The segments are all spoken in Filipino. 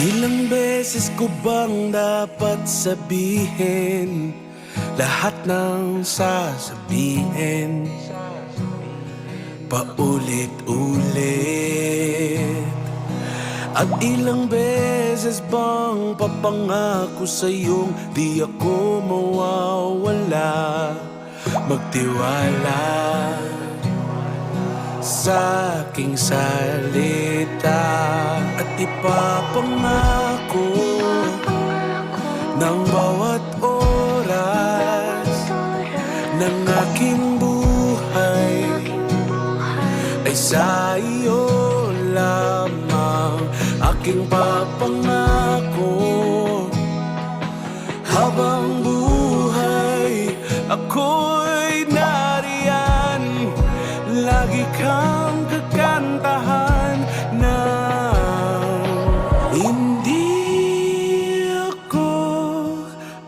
Ilang beses ko bang dapat sabihin lahat ng sasabihin paulit-ulit? At ilang beses bang papangako sa'yong di ako mawawala? Magtiwala sa aking salita at ipapangako ng bawat oras ng aking buhay ay sa iyo lamang. Aking papangako habang buhay ako'y nariyan, lagi kang kakantahan na hindi ako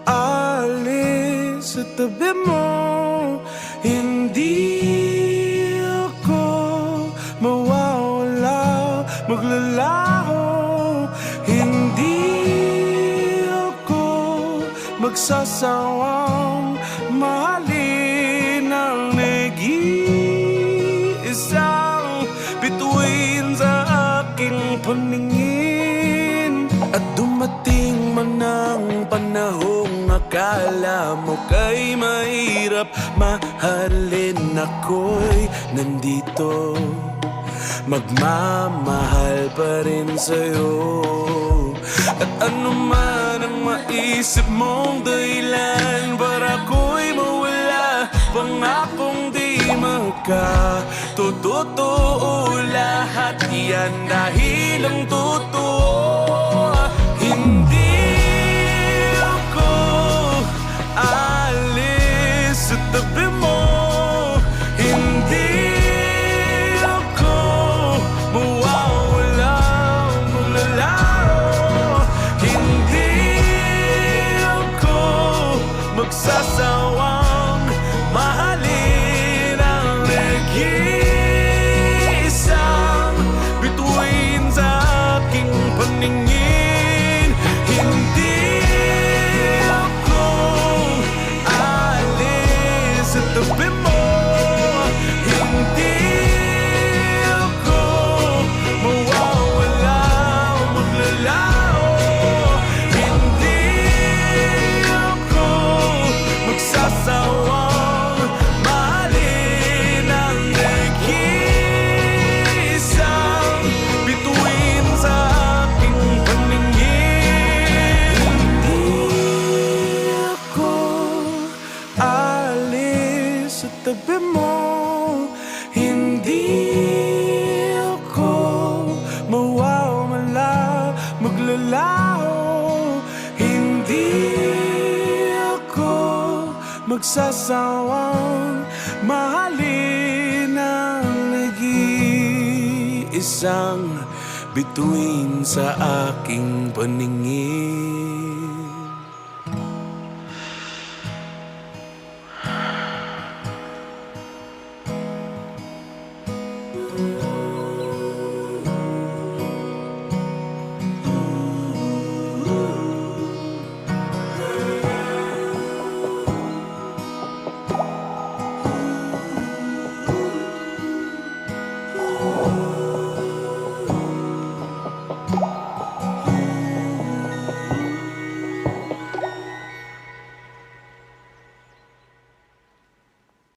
alis sa tabi mo, hindi ako mawawala, maglalaho, hindi ako magsasawang mahalin ang nag-iisang bituin sa aking paningin. At dumating man ang panahong akala mo kay mahirap mahalin, ako'y nandito, magmamahal pa rin sa'yo. At ano man ang maisip mong dahilan para ako'y mawala, pangakong di makatotoo, lahat yan dahil ang totoo. Hindi ako alis sa tabi mo, hindi ako mawawala, maglalaho, hindi ako magsasawang mahalin ang nag-iisang bituin sa aking paningin. Hindi ako alis sa tabi mo, hindi ako mawawala, maglalaho, hindi ako magsasawang mahalin ang nag-iisang bituin sa aking paningin. Hindi ako alis sa tabi mo, hindi ako mawawala, maglalaho, hindi ako magsasawang mahalin ang nag-iisang bituin sa aking paningin.